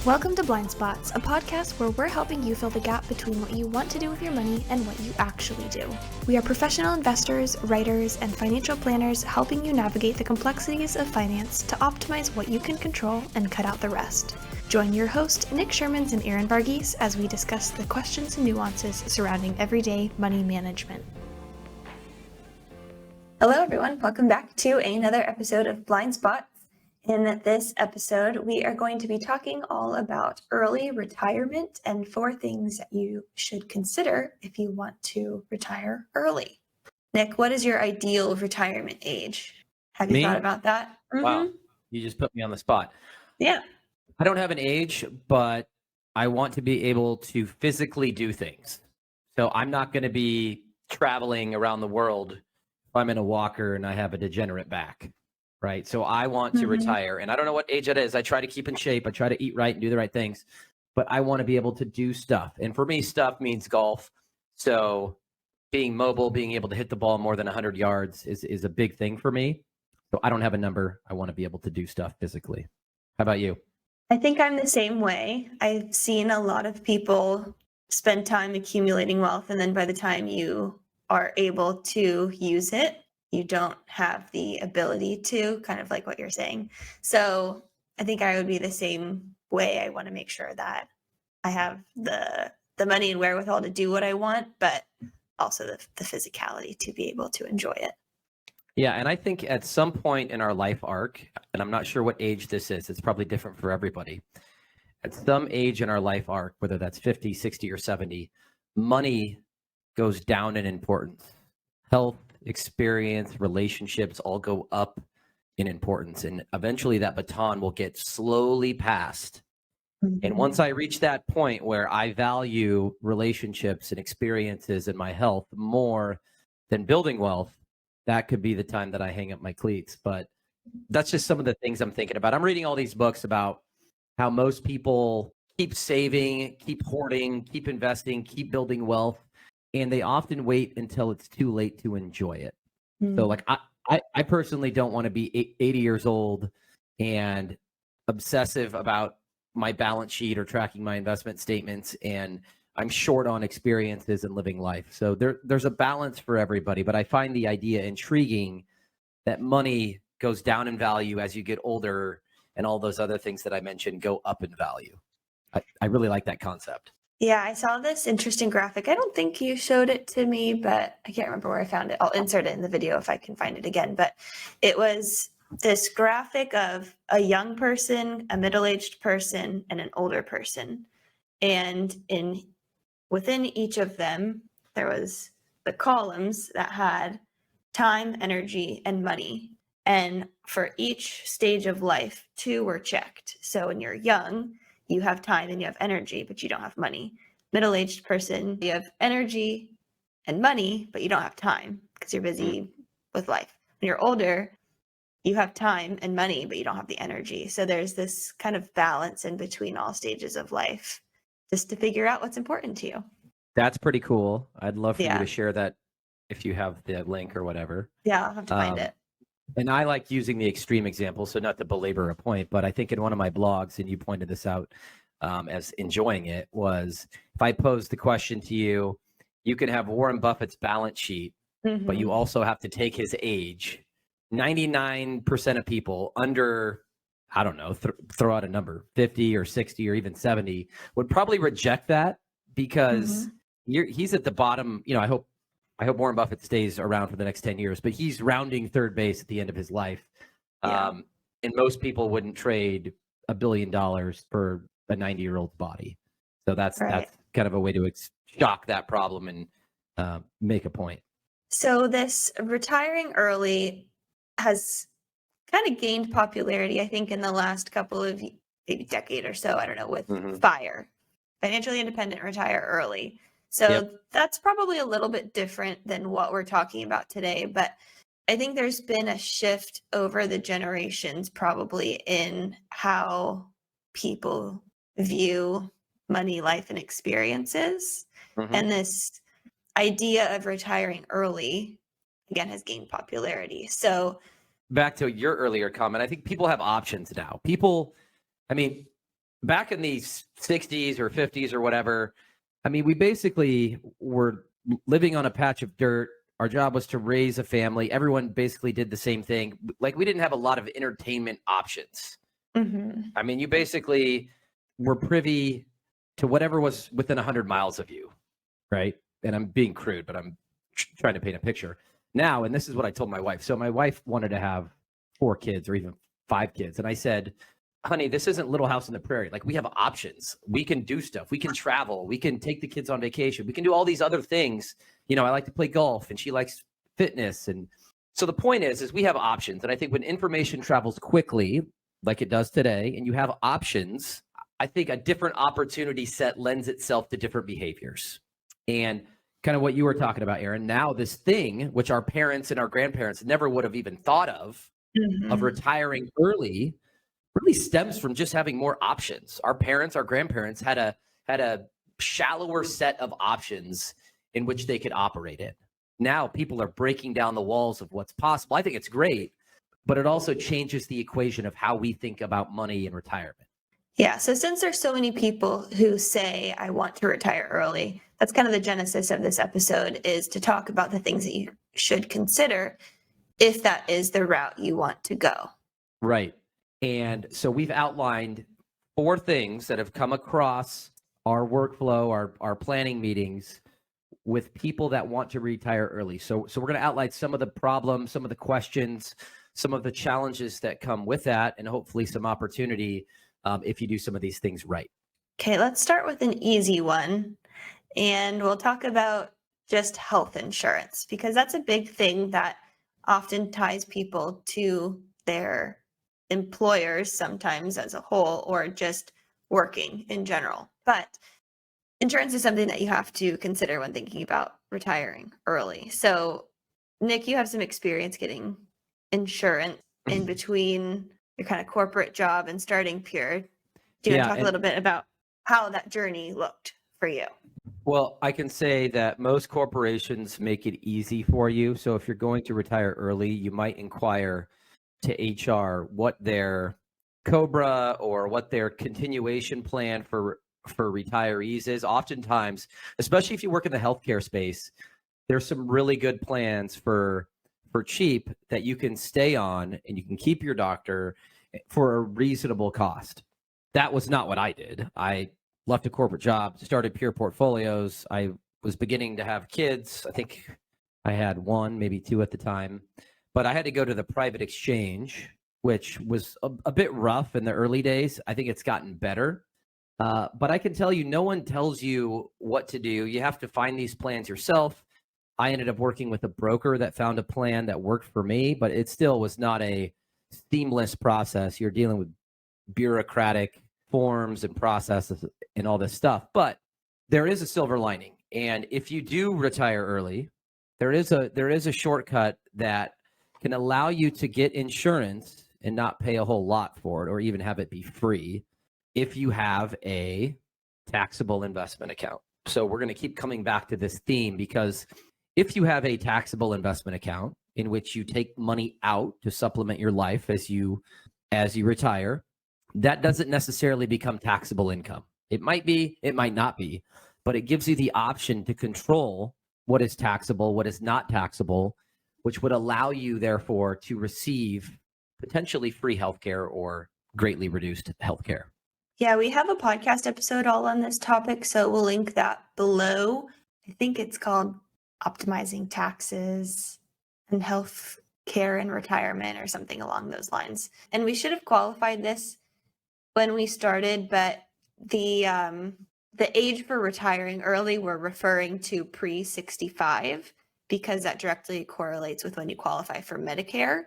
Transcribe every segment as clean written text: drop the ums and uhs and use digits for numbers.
Welcome to Blind Spots, a podcast where we're helping you fill the gap between what you want to do with your money and what you actually do. We are professional investors, writers, and financial planners helping you navigate the complexities of finance to optimize what you can control and cut out the rest. Join your host, Nick Shermans and Aaron Varghese, as we discuss the questions and nuances surrounding everyday money management. Hello, everyone. Welcome back to another episode of Blind Spots. In this episode, we are going to be talking all about early retirement and 4 things that you should consider if you want to retire early. Nick, what is your ideal retirement age? Have you thought about that? Wow, you just put me on the spot. Yeah. I don't have an age, but I want to be able to physically do things. So I'm not going to be traveling around the world if I'm in a walker and I have a degenerate back. Right. So I want to retire, and I don't know what age it is. I try to keep in shape. I try to eat right and do the right things, but I want to be able to do stuff. And for me, stuff means golf. So being mobile, being able to hit the ball more than 100 yards is a big thing for me. So I don't have a number. I want to be able to do stuff physically. How about you? I think I'm the same way. I've seen a lot of people spend time accumulating wealth, and then by the time you are able to use it, you don't have the ability to, kind of like what you're saying. So I think I would be the same way. I want to make sure that I have the money and wherewithal to do what I want, but also the physicality to be able to enjoy it. Yeah, and I think at some point in our life arc, and I'm not sure what age this is, it's probably different for everybody. At some age in our life arc, whether that's 50, 60, or 70, money goes down in importance. Health, experience, relationships all go up in importance. And eventually that baton will get slowly passed. And once I reach that point where I value relationships and experiences and my health more than building wealth, that could be the time that I hang up my cleats. But that's just some of the things I'm thinking about. I'm reading all these books about how most people keep saving, keep hoarding, keep investing, keep building wealth. And they often wait until it's too late to enjoy it. So like I personally don't want to be 80 years old and obsessive about my balance sheet or tracking my investment statements, and I'm short on experiences and living life. So there's a balance for everybody, but I find the idea intriguing that money goes down in value as you get older and all those other things that I mentioned go up in value. I really like that concept. Yeah, I saw this interesting graphic. I don't think you showed it to me, but I can't remember where I found it. I'll insert it in the video if I can find it again. But it was this graphic of a young person, a middle-aged person, and an older person. And within each of them, there was the columns that had time, energy, and money. And for each stage of life, 2 were checked. So when you're young, you have time and you have energy, but you don't have money. Middle-aged person, you have energy and money, but you don't have time because you're busy with life. When you're older, you have time and money, but you don't have the energy. So there's this kind of balance in between all stages of life just to figure out what's important to you. That's pretty cool. I'd love for you to share that if you have the link or whatever. Yeah, I'll have to find it. And I like using the extreme example, so not to belabor a point, but I think in one of my blogs, and you pointed this out as enjoying it, was if I posed the question to you, you can have Warren Buffett's balance sheet, but you also have to take his age. 99% of people under, I don't know, throw out a number, 50 or 60 or even 70 would probably reject that because he's at the bottom. You know, I hope Warren Buffett stays around for the next 10 years, but he's rounding third base at the end of his life. And most people wouldn't trade $1 billion for a 90-year-old's body. So that's kind of a way to shock that problem and make a point. So this retiring early has kind of gained popularity, I think, in the last couple of maybe decade or so. I don't know, with FIRE, financially independent, retire early. So that's probably a little bit different than what we're talking about today. But I think there's been a shift over the generations probably in how people view money, life, and experiences. And this idea of retiring early, again, has gained popularity. So back to your earlier comment, I think people have options now. People, I mean, back in the 60s or 50s or whatever, I mean, we basically were living on a patch of dirt. Our job was to raise a family. Everyone basically did the same thing. Like, we didn't have a lot of entertainment options. I mean, you basically were privy to whatever was within 100 miles of you, right? And I'm being crude, but I'm trying to paint a picture now. And this is what I told my wife. So my wife wanted to have 4 kids or even 5 kids. And I said, honey, this isn't Little House on the Prairie. Like, we have options. We can do stuff. We can travel. We can take the kids on vacation. We can do all these other things. You know, I like to play golf and she likes fitness. And so the point is we have options. And I think when information travels quickly, like it does today, and you have options, I think a different opportunity set lends itself to different behaviors. And kind of what you were talking about, Aaron, now this thing, which our parents and our grandparents never would have even thought of retiring early, really stems from just having more options. Our parents, our grandparents had a shallower set of options in which they could operate in. Now people are breaking down the walls of what's possible. I think it's great, but it also changes the equation of how we think about money and retirement. Yeah. So since there's so many people who say, I want to retire early, that's kind of the genesis of this episode, is to talk about the things that you should consider if that is the route you want to go. Right. And so we've outlined 4 things that have come across our workflow, our planning meetings with people that want to retire early. So we're going to outline some of the problems, some of the questions, some of the challenges that come with that, and hopefully some opportunity if you do some of these things right. Okay, let's start with an easy one. And we'll talk about just health insurance, because that's a big thing that often ties people to their employers sometimes as a whole, or just working in general. But insurance is something that you have to consider when thinking about retiring early. So, Nick, you have some experience getting insurance in between your kind of corporate job and starting Pure. Do you want to talk a little bit about how that journey looked for you? Well, I can say that most corporations make it easy for you. So if you're going to retire early, you might inquire to HR what their COBRA or what their continuation plan for retirees is. Oftentimes, especially if you work in the healthcare space, there's some really good plans for cheap that you can stay on, and you can keep your doctor for a reasonable cost. That was not what I did. I left a corporate job, started Pure Portfolios. I was beginning to have kids. I think I had 1, maybe 2 at the time. But I had to go to the private exchange, which was a bit rough in the early days. I think it's gotten better. But I can tell you, no one tells you what to do. You have to find these plans yourself. I ended up working with a broker that found a plan that worked for me, but it still was not a seamless process. You're dealing with bureaucratic forms and processes and all this stuff. But there is a silver lining. And if you do retire early, there is a shortcut that can allow you to get insurance and not pay a whole lot for it, or even have it be free, if you have a taxable investment account. So we're going to keep coming back to this theme, because if you have a taxable investment account in which you take money out to supplement your life as you retire, that doesn't necessarily become taxable income. It might be, it might not be, but it gives you the option to control what is taxable, what is not taxable, which would allow you, therefore, to receive potentially free healthcare or greatly reduced healthcare. Yeah, we have a podcast episode all on this topic, so we'll link that below. I think it's called Optimizing Taxes and Health Care and Retirement, or something along those lines. And we should have qualified this when we started, but the age for retiring early, we're referring to pre-65, because that directly correlates with when you qualify for Medicare.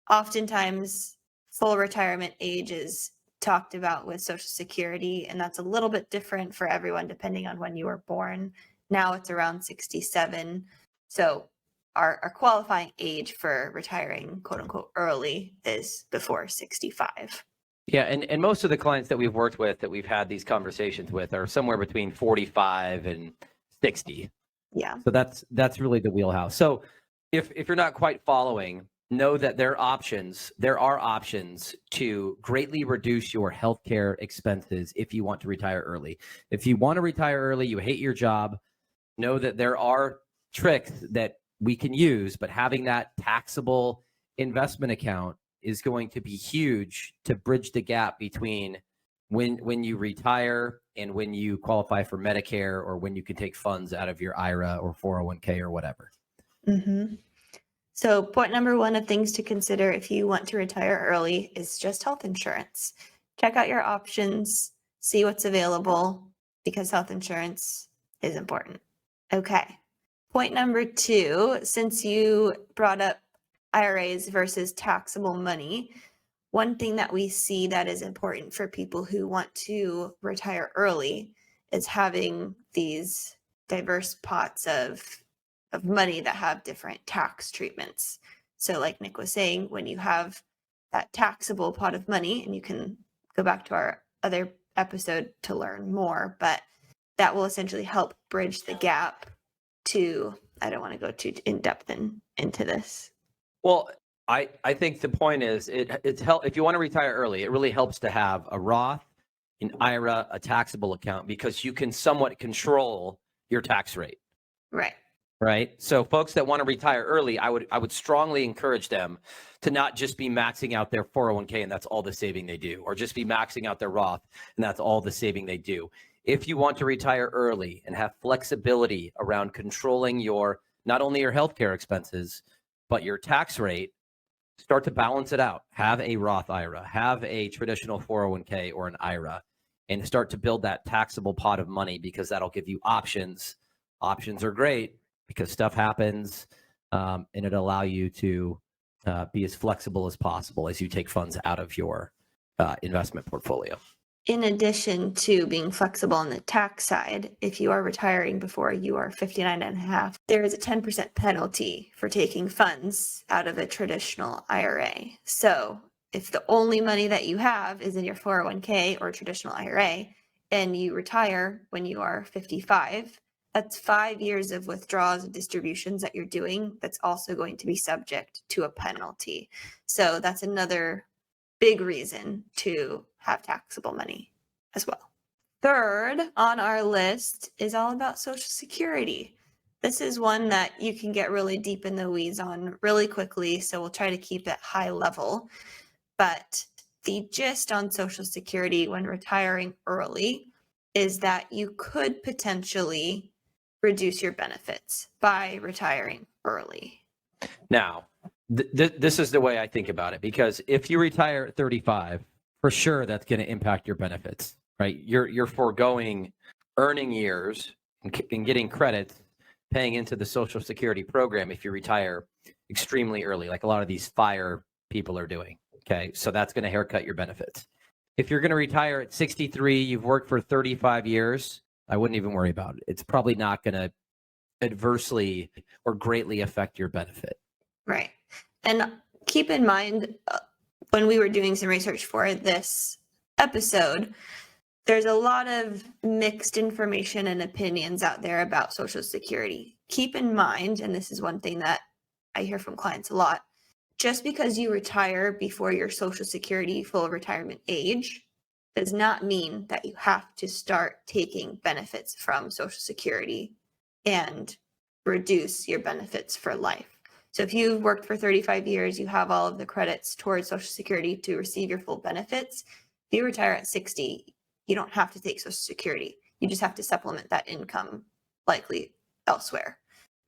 Oftentimes, full retirement age is talked about with Social Security, and that's a little bit different for everyone depending on when you were born. Now it's around 67. So our qualifying age for retiring, quote unquote, early is before 65. Yeah, and most of the clients that we've worked with, that we've had these conversations with, are somewhere between 45 and 60. Yeah. So that's really the wheelhouse. So if you're not quite following, know that there are options to greatly reduce your healthcare expenses if you want to retire early. If you want to retire early, you hate your job, know that there are tricks that we can use, but having that taxable investment account is going to be huge to bridge the gap between when you retire and when you qualify for Medicare, or when you can take funds out of your IRA or 401k or whatever. Mm-hmm. So point number one of things to consider if you want to retire early is just health insurance. Check out your options, see what's available, because health insurance is important. Okay. Point number two, since you brought up IRAs versus taxable money, one thing that we see that is important for people who want to retire early is having these diverse pots of money that have different tax treatments. So like Nick was saying, when you have that taxable pot of money, and you can go back to our other episode to learn more, but that will essentially help bridge the gap to, I don't want to go too in depth into this. Well, I think the point is if you want to retire early, it really helps to have a Roth, an IRA, a taxable account, because you can somewhat control your tax rate. Right. Right. So folks that want to retire early, I would strongly encourage them to not just be maxing out their 401k and that's all the saving they do, or just be maxing out their Roth and that's all the saving they do. If you want to retire early and have flexibility around controlling not only your healthcare expenses, but your tax rate, start to balance it out. Have a Roth IRA, have a traditional 401k or an IRA, and start to build that taxable pot of money, because that'll give you options. Options are great because stuff happens, and it'll allow you to be as flexible as possible as you take funds out of your investment portfolio. In addition to being flexible on the tax side, if you are retiring before you are 59 and a half, there is a 10% penalty for taking funds out of a traditional IRA. So if the only money that you have is in your 401k or traditional IRA, and you retire when you are 55, that's 5 years of withdrawals and distributions that you're doing that's also going to be subject to a penalty. So that's another big reason to have taxable money as well. Third on our list is all about Social Security. This is one that you can get really deep in the weeds on really quickly, so we'll try to keep it high level. But the gist on Social Security when retiring early is that you could potentially reduce your benefits by retiring early. Now, this is the way I think about it, because if you retire at 35, for sure that's going to impact your benefits, right? You're foregoing earning years and getting credits, paying into the Social Security program if you retire extremely early, like a lot of these FIRE people are doing. Okay, so that's going to haircut your benefits. If you're going to retire at 63, you've worked for 35 years, I wouldn't even worry about it. It's probably not going to adversely or greatly affect your benefit. Right. And keep in mind, when we were doing some research for this episode, there's a lot of mixed information and opinions out there about Social Security. Keep in mind, and this is one thing that I hear from clients a lot, just because you retire before your Social Security full retirement age does not mean that you have to start taking benefits from Social Security and reduce your benefits for life. So if you've worked for 35 years, you have all of the credits towards Social Security to receive your full benefits. If you retire at 60, you don't have to take Social Security. You just have to supplement that income likely elsewhere.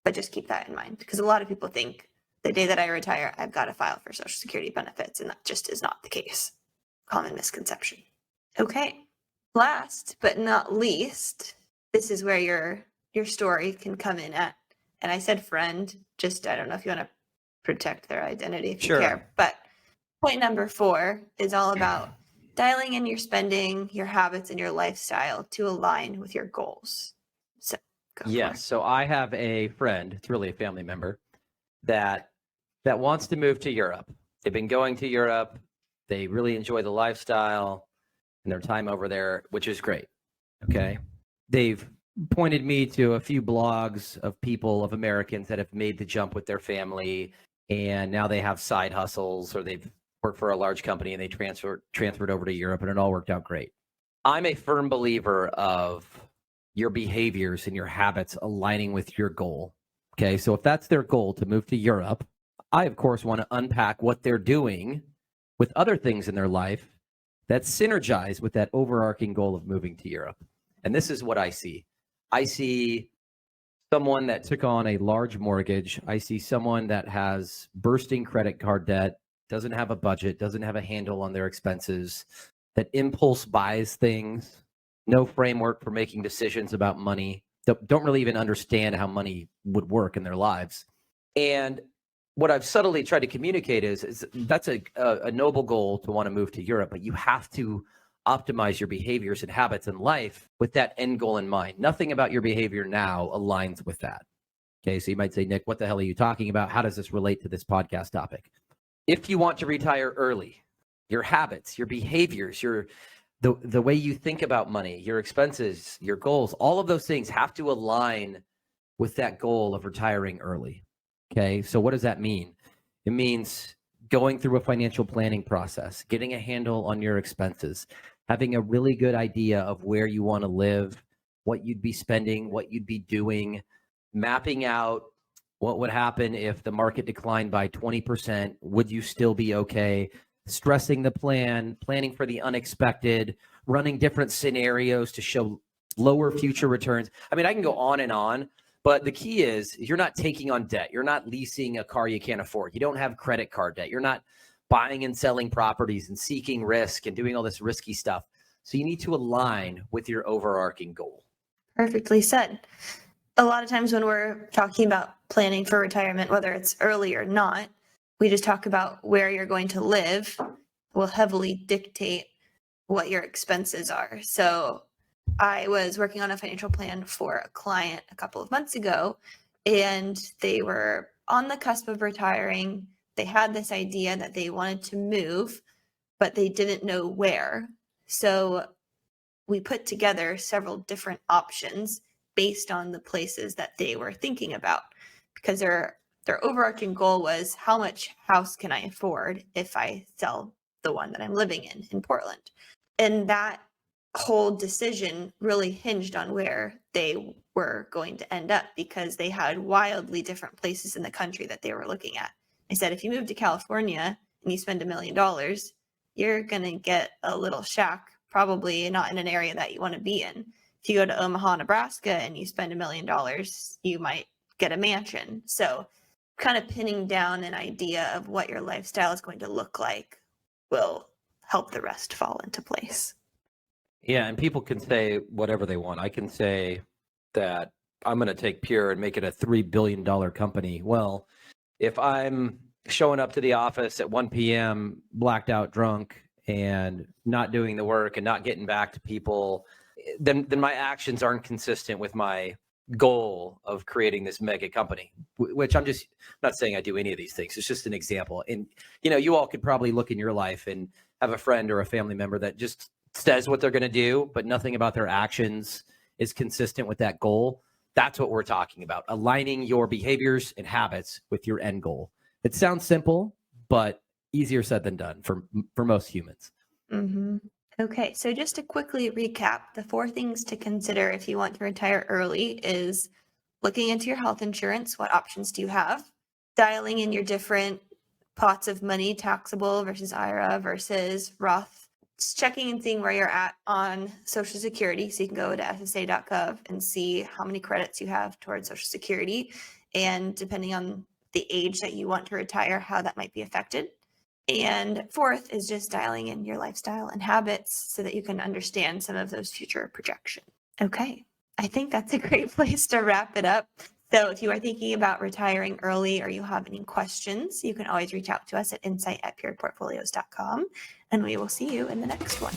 But just keep that in mind, because a lot of people think the day that I retire, I've got to file for Social Security benefits, and that just is not the case. Common misconception. Okay, last but not least, this is where your story can come in at. And I said friend, just I don't know if you want to protect their identity if you care. But point number 4 is all about dialing in your spending, your habits, and your lifestyle to align with your goals. So yes. So I have a friend, it's really a family member, that wants to move to Europe. They've been going to Europe. They really enjoy the lifestyle and their time over there, which is great. Okay. They've pointed me to a few blogs of people, of Americans that have made the jump with their family and now they have side hustles, or they've worked for a large company and they transferred over to Europe, and it all worked out great. I'm a firm believer of your behaviors and your habits aligning with your goal. Okay, so if that's their goal to move to Europe, I, of course, want to unpack what they're doing with other things in their life that synergize with that overarching goal of moving to Europe. And this is what I see. I see someone that took on a large mortgage. I see someone that has bursting credit card debt, doesn't have a budget, doesn't have a handle on their expenses, that impulse buys things, no framework for making decisions about money, don't really even understand how money would work in their lives. And what I've subtly tried to communicate is that's a noble goal to want to move to Europe, but you have to optimize your behaviors and habits in life with that end goal in mind. Nothing about your behavior now aligns with that. Okay, so you might say, Nick, what the hell are you talking about? How does this relate to this podcast topic? If you want to retire early, your habits, your behaviors, the way you think about money, your expenses, your goals, all of those things have to align with that goal of retiring early. Okay, so what does that mean? It means going through a financial planning process, getting a handle on your expenses, having a really good idea of where you want to live, what you'd be spending, what you'd be doing, mapping out what would happen if the market declined by 20%. Would you still be okay? Stressing the plan, planning for the unexpected, running different scenarios to show lower future returns. I mean, I can go on and on, but the key is you're not taking on debt. You're not leasing a car you can't afford. You don't have credit card debt. You're not buying and selling properties and seeking risk and doing all this risky stuff. So you need to align with your overarching goal. Perfectly said. A lot of times when we're talking about planning for retirement, whether it's early or not, we just talk about where you're going to live will heavily dictate what your expenses are. So I was working on a financial plan for a client a couple of months ago, and they were on the cusp of retiring. They had this idea that they wanted to move, but they didn't know where. So we put together several different options based on the places that they were thinking about, because their overarching goal was, how much house can I afford if I sell the one that I'm living in Portland? And that whole decision really hinged on where they were going to end up, because they had wildly different places in the country that they were looking at. I said, if you move to California and you spend $1 million, you're going to get a little shack, probably not in an area that you want to be in. If you go to Omaha, Nebraska, and you spend $1 million, you might get a mansion. So kind of pinning down an idea of what your lifestyle is going to look like will help the rest fall into place. Yeah, and people can say whatever they want. I can say that I'm going to take Pure and make it a $3 billion company. Well, if I'm showing up to the office at 1 p.m., blacked out drunk, and not doing the work and not getting back to people, then my actions aren't consistent with my goal of creating this mega company, which I'm just not saying I do any of these things. It's just an example. And, you all could probably look in your life and have a friend or a family member that just says what they're going to do, but nothing about their actions is consistent with that goal. That's what we're talking about, aligning your behaviors and habits with your end goal. It sounds simple, but easier said than done for most humans. Mm-hmm. Okay, so just to quickly recap, the 4 things to consider if you want to retire early is looking into your health insurance. What options do you have? Dialing in your different pots of money, taxable versus IRA versus Roth. Just checking and seeing where you're at on Social Security. So you can go to ssa.gov and see how many credits you have towards Social Security. And depending on the age that you want to retire, how that might be affected. And 4th is just dialing in your lifestyle and habits so that you can understand some of those future projections. Okay, I think that's a great place to wrap it up. So if you are thinking about retiring early or you have any questions, you can always reach out to us at insight@pureportfolios.com, and we will see you in the next one.